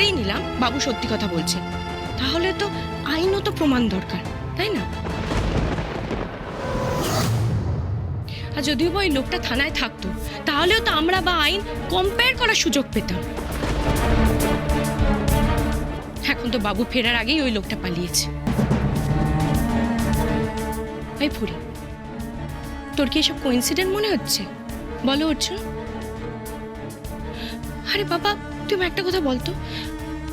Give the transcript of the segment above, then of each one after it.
ধরেই নিলাম বাবু সত্যি কথা বলছে, তাহলে তো আইনত প্রমাণ দরকার, তাই না? আর যদিও বা ওই লোকটা থানায় থাকতো, তাহলেও তো আমরা বা আইন কম্পেয়ার করার সুযোগ পেতাম। এখন তো বাবু ফেরার আগেই ওই লোকটা পালিয়েছে। এই ফুরি, তোর কি এসব কোইন্সিডেন্ট মনে হচ্ছে? বলো অর্জুন। আরে বাবা, তুমি একটা কথা বলতো,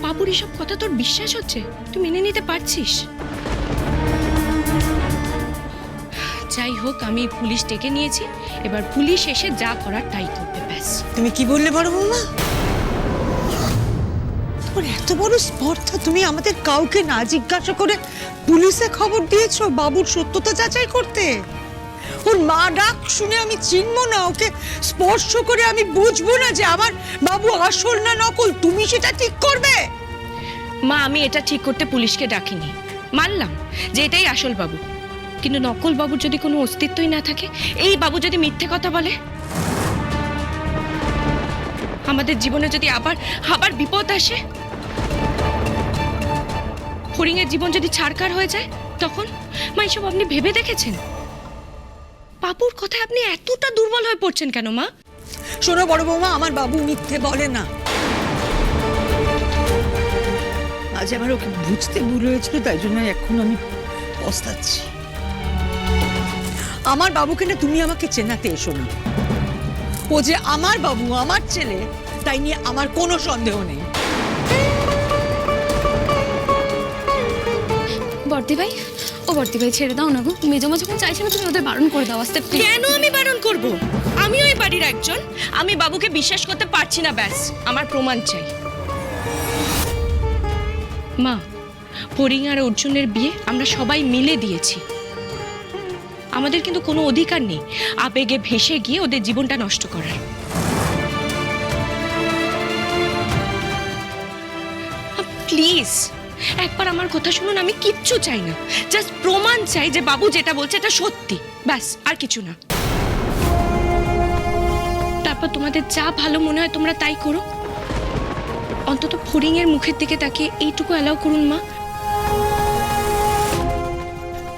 বাবুর এসব কথা তোর বিশ্বাস হচ্ছে? তুই মেনে নিতে পারছিস? যাই হোক, আমি পুলিশ ডেকে নিয়েছি, এবার পুলিশ এসে যা করার তাই করবে, ব্যাস। তুমি কি বললে বড় বৌমা? তোমার এত বড় স্পর্ধা, তুমি আমাদের কাউকে না জিজ্ঞাসা করে পুলিশে খবর দিয়েছো বাবুর সত্যতা যাচাই করতে? ওর মা ডাক শুনে আমি চিনবো না, ওকে স্পর্শ করে আমি বুঝবো না যে আমার বাবু আসল না নকল? তুমি সেটা ঠিক করবে? মা, আমি এটা ঠিক করতে পুলিশকে ডাকিনি, মানলাম যে এটাই আসল বাবু, কিন্তু নকল বাবুর যদি কোনো অস্তিত্বই না থাকে, এই বাবু যদি মিথ্যে কথা বলে, আমাদের জীবনে যদি আবার আবার বিপদ আসে, ফড়িংয়ের জীবন যদি ছাড়কার হয়ে যায়, তখন মা এসব আপনি ভেবে দেখেছেন? বাবুর কথায় আপনি এতটা দুর্বল হয়ে পড়ছেন কেন মা? শোনো বড় বৌমা, আমার বাবু মিথ্যে বলে না। আজ আমার ওকে বুঝতে ভুল হয়েছিল, তাই জন্য এখন আমি পস্তাচ্ছি। আমার বাবুকে না তুমি আমাকে চেনাতে এসো না। ও যে আমার বাবু, আমার ছেলে, তাই নিয়ে আমার কোনো সন্দেহ নেই। বর্দি ভাই, ও বর্দি ভাই ছেড়ে দাও না গো, মেজমা যখন চাইছে না তুমি ওদের বারণ করে দাও আসতে। কেন আমি বারণ করব? আমি ওই বাড়ির একজন, আমি বাবুকে বিশ্বাস করতে পারছি না, ব্যাস আমার প্রমাণ চাই। মা, ফড়িং আর অর্জুনের বিয়ে আমরা সবাই মিলে দিয়েছি, আমাদের কিন্তু কোনো অধিকার নেই আবেগে ভেসে গিয়ে ওদের জীবনটা নষ্ট করার। প্লিজ একবার আমার কথা শুনুন, আমি কিচ্ছু চাই না, জাস্ট প্রমাণ চাই যে বাবু যেটা বলছে এটা সত্যি, ব্যাস আর কিছু না। তারপর তোমাদের যা ভালো মনে হয় তোমরা তাই করো, অন্তত ফড়িং এর মুখের দিকে তাকিয়ে এইটুকু অ্যালাউ করুন মা।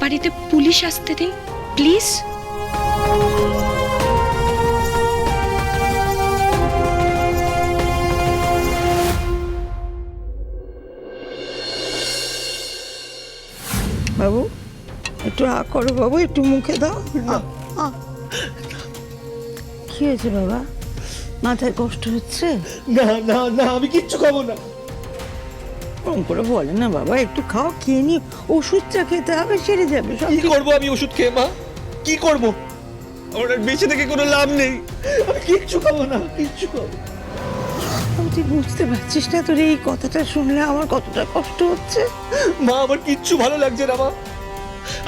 বাড়িতে পুলিশ আসতে দিন প্লিজ। বাবু একটু আ করো, বাবু একটু মুখে দাও। কি হয়েছে বাবা? মাথায় কষ্ট হচ্ছে? না না না, আমি কিচ্ছু খাবো না। ওরকম করে বলে না বাবা, একটু খাও, খেয়ে নি, ওষুধটা খেতে হবে, সেরে যাবে সব। কি করবো আমি ওষুধ খেয়ে মা? কি করবো? আমার আর বেঁচে থেকে কোনো লাভ নেই। আমি কিচ্ছু খাবো না, কিচ্ছু খাবো। তুই বুঝতে পারছিস না তোর এই কথাটা শুনলে আমার কতটা কষ্ট হচ্ছে? মা, আমার কিচ্ছু ভালো লাগছে না মা।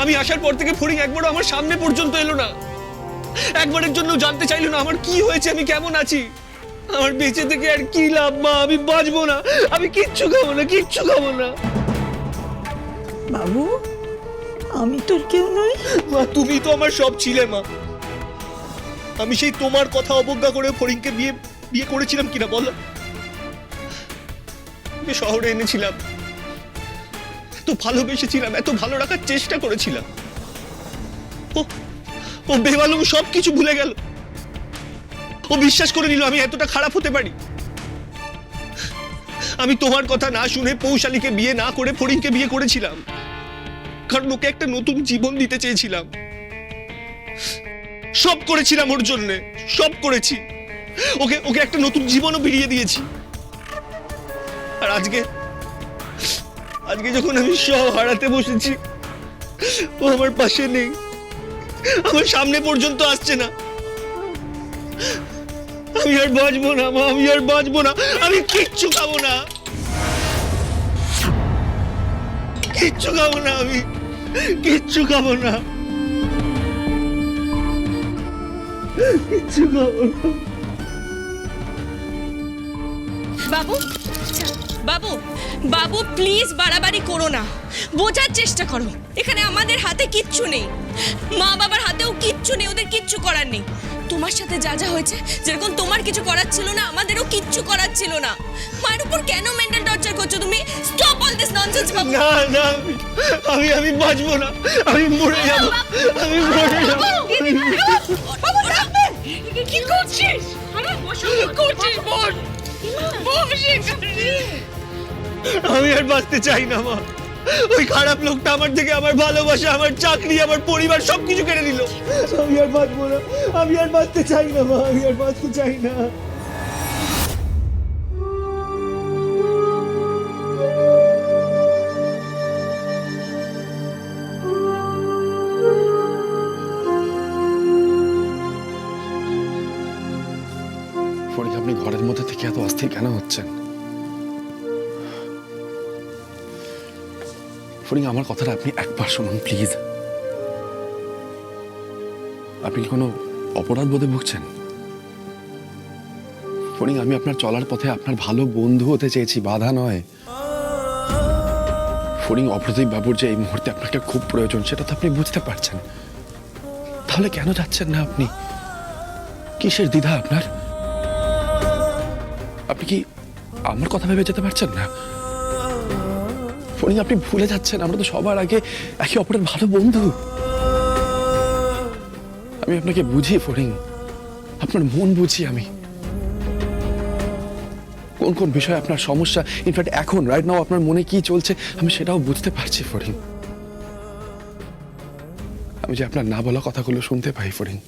আমি আসার পর থেকে ফড়িং একবারও আমার সামনে পর্যন্ত এলো না, একবারের জন্য জানতে চাইলো না আমার কি হয়েছে, আমি কেমন আছি। আমার বেঁচে থেকে আর কি লাভ মা? আমি বাঁচবো না, আমি কিচ্ছু খাবো না, কিচ্ছু খাবো না। বাবু আমি তোর কেউ নই? মা, তুমি তো আমার সব ছিলে মা। আমি সেই তোমার কথা অবজ্ঞা করে ফড়িংকে বিয়ে করেছিলাম কিনা বলো? শহরে এনেছিলাম, এত ভালোবেসেছিলাম, এত ভালো রাখার চেষ্টা করেছিলাম। ও বেমালুম সব কিছু ভুলে গেল। ও বিশ্বাস করে নিল আমি এতটা খারাপ হতে পারি। আমি তোমার কথা না শুনে পৌশালীকে বিয়ে না করে ফড়িংকে বিয়ে করেছিলাম, কারণ ওকে একটা নতুন জীবন দিতে চেয়েছিলাম। সব করেছিলাম ওর জন্য, সব করেছি। ওকে ওকে একটা নতুন জীবনও ফিরিয়ে দিয়েছি। আর আজকে যখন আমি সব হারাতে বসেছি, ও আমার পাশে নেই, আমার সামনে পর্যন্ত আসছে না। আমি আর বাঁচবো না মা, আমি আর বাঁচবো না। আমি কিচ্ছু খাবো না, কিচ্ছু খাবো না, আমি কিচ্ছু খাবো না, কিচ্ছু খাবো না। বাবু, বাবু, বাবু প্লিজ বাড়াবাড়ি করো না, বোঝার চেষ্টা করো। এখানে আমাদের হাতে কিচ্ছু নেই, মা বাবার হাতেও কিচ্ছু নেই, ওদের কিচ্ছু করার নেই। তোমার সাথে যা যা হয়েছে, যেরকম তোমার কিছু করার ছিল না, আমাদেরও কিচ্ছু করার ছিল না। মায়ের উপর কেন মেন্টাল টর্চার বলছি বাবু। না না আমি বাঁচবো না, আমি মরে যাবো, আমি মরে যাবো। বাবু ডাকবেন। কি করছিস? কি করছিস বল? বল সেখানে। আমি আর বাঁচতে চাই না মা। ওই খারাপ লোকটা আমার থেকে আমার ভালোবাসা, আমার চাকরি, আমার পরিবার সবকিছু কেড়ে নিল। আমি আর বাঁচবো না, আমি আর বাঁচতে চাই না মা, আমি আর বাঁচতে চাই না। ফরিদ, আপনি ঘরের মধ্যে থেকে এত অস্থির কেন হচ্ছেন? ফরিদ, আমার কথাটা আপনি একবার শুনুন প্লিজ। আপনি কি কোনো অপরাধ বোধে ভুগছেন? ফরিদ, আমি আপনার চলার পথে আপনার ভালো বন্ধু হতে চেয়েছি, বাধা নয়। ফরিদ, অপ্রদীপ বাবুর যে এই মুহূর্তে আপনাকে খুব প্রয়োজন সেটা তো আপনি বুঝতে পারছেন, তাহলে কেন যাচ্ছেন না আপনি? কিসের দ্বিধা আপনার? আপনি কি আমার কথা ভেবে যেতে পারছেন না? ফরিদ, আপনি ভুলে যাচ্ছেন আমরা তো সবার আগে একে অপরের ভালো বন্ধু। আমি আপনাকে বুঝি ফরিদ, আপনার মন বুঝি আমি। কোন কোন বিষয়ে আপনার সমস্যা, ইনফ্যাক্ট এখন রাইট নাও আপনার মনে কি চলছে আমি সেটাও বুঝতে পারছি ফরিদ। আমি যে আপনার না বলা কথাগুলো শুনতে পাই ফরিদ।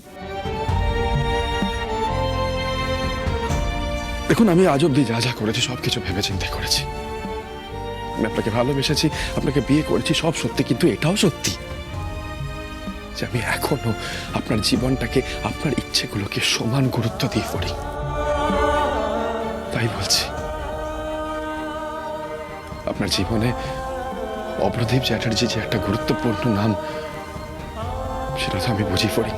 দেখুন, আমি আজ অব্দি যা যা করেছি সবকিছু ভেবে চিন্তে করেছি। আমি আপনাকে ভালোবেসেছি, আপনাকে বিয়ে করেছি, সব সত্যি, কিন্তু এটাও সত্যি যে আমি এখনো আপনার জীবনটাকে, আপনার ইচ্ছেগুলোকে সমান গুরুত্ব দিয়ে করি। তাই বলছি, আপনার জীবনে অপ্রদীপ চ্যাটার্জি যে একটা গুরুত্বপূর্ণ নাম সেটা তো আমি বুঝি পড়ি।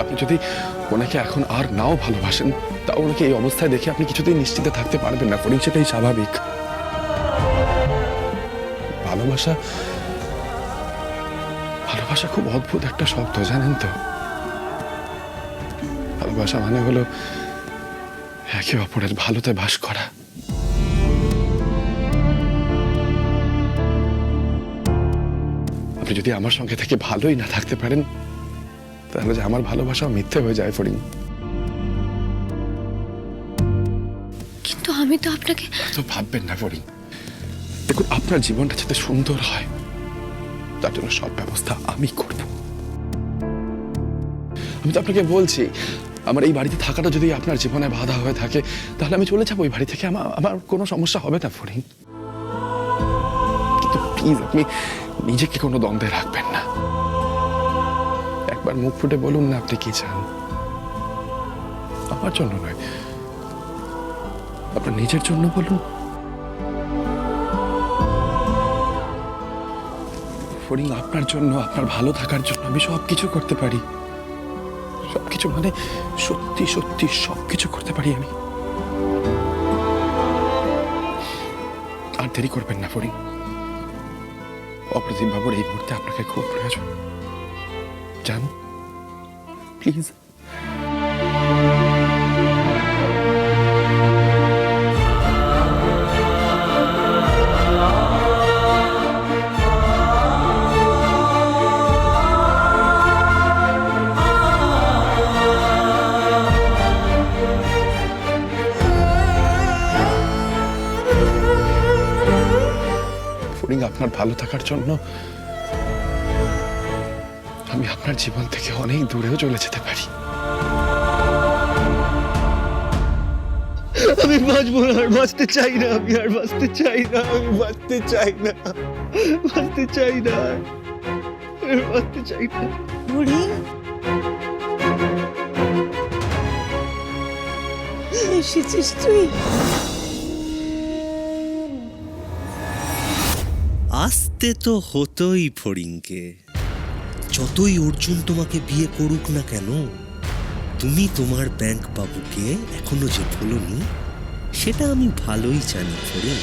আপনি যদি ওনাকে এখন আর নাও ভালোবাসেন, তা ওনাকে এই অবস্থায় দেখে আপনি কিছুতেই নিশ্চিন্তে থাকতে পারবেন না ফরিদ, সেটাই স্বাভাবিক। ভালোবাসা ভালোবাসা খুব অদ্ভুত একটা শব্দ, জানেন তো? ভালোবাসা মানে হলো একে অপরের ভালোতে বাস করা। আপনি যদি আমার সঙ্গে থেকে ভালোই না থাকতে পারেন, তাহলে যে আমার ভালোবাসাও মিথ্যে হয়ে যায় ফরিদ। কিন্তু আমি তো আপনাকে তো ভাববেন না ফরিদ। দেখুন, আপনার জীবনটা যাতে সুন্দর হয় তার জন্য সব ব্যবস্থা আমি করব। আমি তো আপনাকে বলছি, আমার এই বাড়িতে থাকাটা যদি আপনার জীবনে বাধা হয়ে থাকে তাহলে আমি চলে যাবো ওই বাড়ি থেকে, আমার কোনো সমস্যা হবে না ফরিদ। কিন্তু প্লিজ আপনি নিজেকে কোনো দ্বন্দ্বে রাখবেন না। একবার মুখ ফুটে বলুন না আপনি কি চান। আমার জন্য নয়, আপনার নিজের জন্য বলুন। ফরিদ, আপনার জন্য, আপনার ভালো থাকার জন্য আমি সবকিছু করতে পারি। সবকিছু মানে সত্যি সত্যি সবকিছু করতে পারি আমি। আর দেরি করবেন না ফরিদ। অপ্রদীপ বাবুর এই মুহূর্তে আপনাকে খুব প্রয়োজন। যান প্লিজ। ফরিদ, আপনার ভালো থাকার জন্য আমি আপনার জীবন থেকে অনেক দূরেও চলে যেতে পারি। আমি বাঁচবো না, আর বাঁচতে চাই না, আমি আর বাঁচতে চাই না, আমি বাঁচতে চাই না, বাঁচতে চাই না, বাঁচতে চাই না। বুড়ি এসেছিস তুই? আসতে তো হতোই ফড়িংকে। যতই অর্জুন তোমাকে বিয়ে করুক না কেন, তুমি তোমার ব্যাংক বাবুকে এখনো যে ভুলোনি সেটা আমি ভালোই জানি ফড়িং।